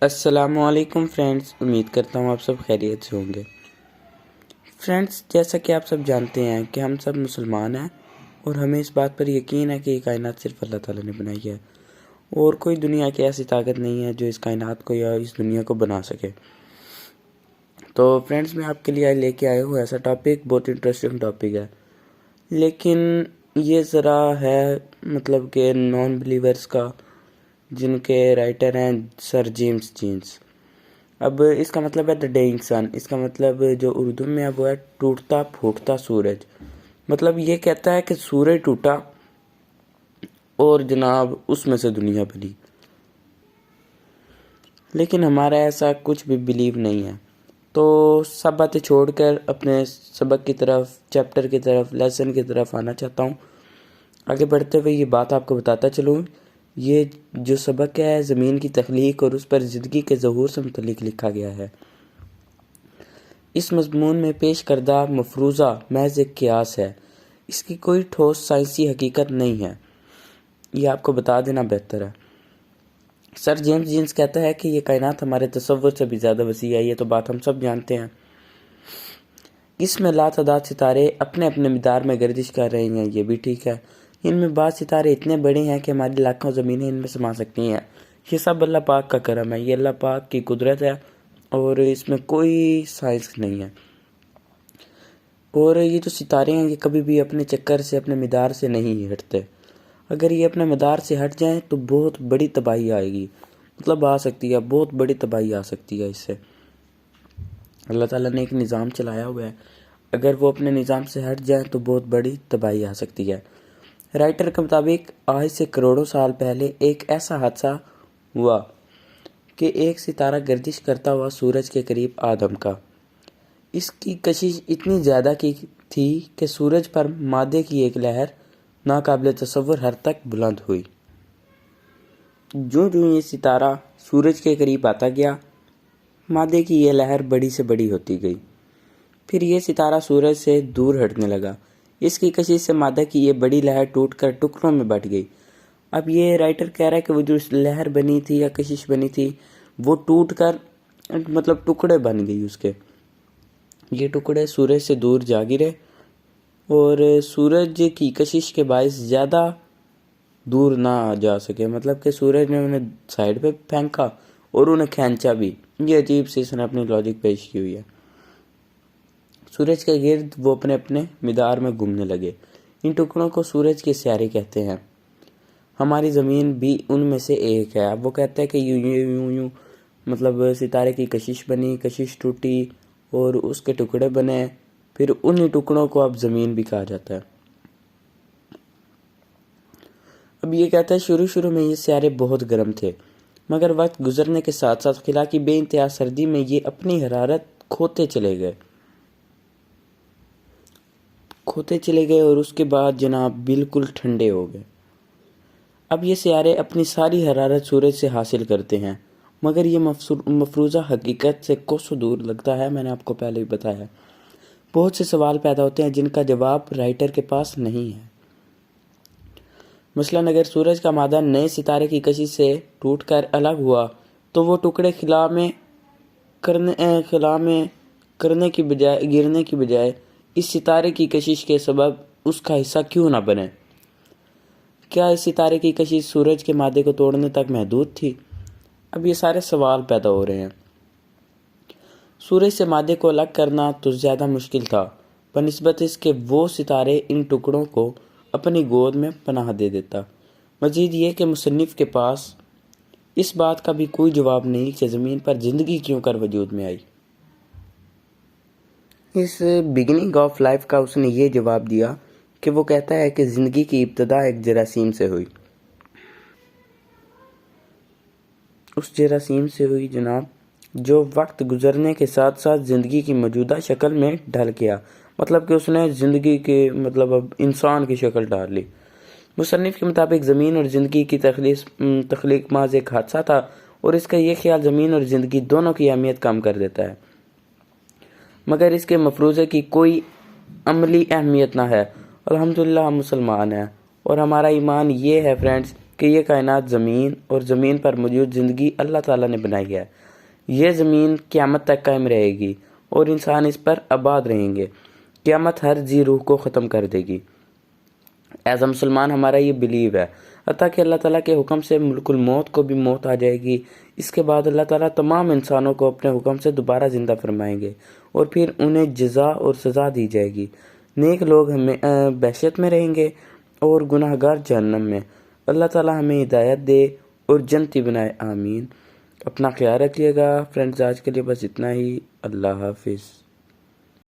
السلام علیکم فرینڈز، امید کرتا ہوں آپ سب خیریت سے ہوں گے۔ فرینڈز، جیسا کہ آپ سب جانتے ہیں کہ ہم سب مسلمان ہیں اور ہمیں اس بات پر یقین ہے کہ یہ کائنات صرف اللہ تعالیٰ نے بنائی ہے اور کوئی دنیا کی ایسی طاقت نہیں ہے جو اس کائنات کو یا اس دنیا کو بنا سکے۔ تو فرینڈز، میں آپ کے لیے لے کے آیا ہوں ایسا ٹاپک، بہت انٹرسٹنگ ٹاپک ہے، لیکن یہ ذرا ہے مطلب کہ نان بلیورز کا، جن کے رائٹر ہیں سر جیمس جینس۔ اب اس کا مطلب ہے دا ڈیئنگ سن، اس کا مطلب جو اردو میں ہے وہ ہے ٹوٹتا پھوٹتا سورج۔ مطلب یہ کہتا ہے کہ سورج ٹوٹا اور جناب اس میں سے دنیا بنی، لیکن ہمارا ایسا کچھ بھی بلیو نہیں ہے۔ تو سب باتیں چھوڑ کر اپنے سبق کی طرف، چیپٹر کی طرف، لیسن کی طرف آنا چاہتا ہوں۔ آگے بڑھتے ہوئے یہ بات آپ کو بتاتا چلوں، یہ جو سبق ہے زمین کی تخلیق اور اس پر زندگی کے ظہور سے متعلق لکھا گیا ہے۔ اس مضمون میں پیش کردہ مفروضہ محض ایک قیاس ہے، اس کی کوئی ٹھوس سائنسی حقیقت نہیں ہے، یہ آپ کو بتا دینا بہتر ہے۔ سر جیمس جینس کہتا ہے کہ یہ کائنات ہمارے تصور سے بھی زیادہ وسیع ہے، یہ تو بات ہم سب جانتے ہیں۔ اس میں لاتعداد ستارے اپنے اپنے مدار میں گردش کر رہے ہیں، یہ بھی ٹھیک ہے۔ ان میں بعض ستارے اتنے بڑے ہیں کہ ہماری لاکھوں زمینیں ان میں سما سکتی ہیں۔ یہ سب اللہ پاک کا کرم ہے، یہ اللہ پاک کی قدرت ہے اور اس میں کوئی سائنس نہیں ہے۔ اور یہ جو ستارے ہیں یہ کبھی بھی اپنے چکر سے، اپنے مدار سے نہیں ہٹتے۔ اگر یہ اپنے مدار سے ہٹ جائیں تو بہت بڑی تباہی آئے گی، مطلب آ سکتی ہے، بہت بڑی تباہی آ سکتی ہے اس سے۔ اللہ تعالیٰ نے ایک نظام چلایا ہوا ہے، اگر وہ اپنے نظام سے ہٹ جائیں تو بہت بڑی تباہی آ سکتی ہے۔ رائٹر کے مطابق آج سے کروڑوں سال پہلے ایک ایسا حادثہ ہوا کہ ایک ستارہ گردش کرتا ہوا سورج کے قریب آ دھمکا۔ اس کی کشش اتنی زیادہ کی تھی کہ سورج پر مادے کی ایک لہر ناقابل تصور حد تک بلند ہوئی۔ جو یہ ستارہ سورج کے قریب آتا گیا، مادے کی یہ لہر بڑی سے بڑی ہوتی گئی، پھر یہ ستارہ سورج سے دور ہٹنے لگا۔ اس کی کشش سے مادہ کی یہ بڑی لہر ٹوٹ کر ٹکڑوں میں بٹ گئی۔ اب یہ رائٹر کہہ رہا ہے کہ وہ جو لہر بنی تھی یا کشش بنی تھی وہ ٹوٹ کر مطلب ٹکڑے بن گئی اس کے۔ یہ ٹکڑے سورج سے دور جا گرے اور سورج کی کشش کے باعث زیادہ دور نہ جا سکے، مطلب کہ سورج نے انہیں سائڈ پہ پھینکا اور انہیں کھینچا بھی۔ یہ عجیب سی اس نے اپنی لاجک پیش کی ہوئی ہے۔ سورج کے گرد وہ اپنے اپنے مدار میں گھومنے لگے۔ ان ٹکڑوں کو سورج کے سیارے کہتے ہیں۔ ہماری زمین بھی ان میں سے ایک ہے۔ اب وہ کہتا ہے کہ یوں مطلب ستارے کی کشش بنی، کشش ٹوٹی اور اس کے ٹکڑے بنے، پھر انہی ٹکڑوں کو اب زمین بھی کہا جاتا ہے۔ اب یہ کہتا ہے شروع میں یہ سیارے بہت گرم تھے، مگر وقت گزرنے کے ساتھ ساتھ خلا کی بے انتہا سردی میں یہ اپنی حرارت کھوتے چلے گئے اور اس کے بعد جناب بالکل ٹھنڈے ہو گئے۔ اب یہ سیارے اپنی ساری حرارت سورج سے حاصل کرتے ہیں، مگر یہ مفروضہ حقیقت سے کوسوں دور لگتا ہے، میں نے آپ کو پہلے ہی بتایا۔ بہت سے سوال پیدا ہوتے ہیں جن کا جواب رائٹر کے پاس نہیں ہے۔ مثلاً اگر سورج کا مادہ نئے ستارے کی کشش سے ٹوٹ کر الگ ہوا تو وہ ٹکڑے خلا میں گرنے کی بجائے اس ستارے کی کشش کے سبب اس کا حصہ کیوں نہ بنے؟ کیا اس ستارے کی کشش سورج کے مادے کو توڑنے تک محدود تھی؟ اب یہ سارے سوال پیدا ہو رہے ہیں۔ سورج سے مادے کو الگ کرنا تو زیادہ مشکل تھا بنسبت اس کے وہ ستارے ان ٹکڑوں کو اپنی گود میں پناہ دے دیتا۔ مزید یہ کہ مصنف کے پاس اس بات کا بھی کوئی جواب نہیں کہ زمین پر زندگی کیوں کر وجود میں آئی۔ اس بگننگ آف لائف کا اس نے یہ جواب دیا کہ وہ کہتا ہے کہ زندگی کی ابتدا ایک جراثیم سے ہوئی۔ اس جراثیم سے ہوئی جناب جو وقت گزرنے کے ساتھ ساتھ زندگی کی موجودہ شکل میں ڈھل گیا، مطلب کہ اس نے زندگی کے اب انسان کی شکل ڈال لی۔ مصنف کے مطابق زمین اور زندگی کی تخلیق محض ایک حادثہ تھا اور اس کا یہ خیال زمین اور زندگی دونوں کی اہمیت کم کر دیتا ہے، مگر اس کے مفروضے کی کوئی عملی اہمیت نہ ہے۔ الحمدللہ ہم مسلمان ہیں اور ہمارا ایمان یہ ہے فرینڈز کہ یہ کائنات زمین اور زمین پر موجود زندگی اللہ تعالیٰ نے بنائی ہے۔ یہ زمین قیامت تک قائم رہے گی اور انسان اس پر آباد رہیں گے۔ قیامت ہر ذی روح کو ختم کر دے گی۔ ایز اے مسلمان ہمارا یہ بلیو ہے، حتیٰ کہ اللہ تعالیٰ کے حکم سے ملک الموت کو بھی موت آ جائے گی۔ اس کے بعد اللہ تعالیٰ تمام انسانوں کو اپنے حکم سے دوبارہ زندہ فرمائیں گے اور پھر انہیں جزا اور سزا دی جائے گی۔ نیک لوگ ہمیں بہشت میں رہیں گے اور گناہ گار جہنم میں۔ اللہ تعالیٰ ہمیں ہدایت دے اور جنتی بنائے، آمین۔ اپنا خیال رکھیے گا فرینڈز، آج کے لیے بس اتنا ہی۔ اللہ حافظ۔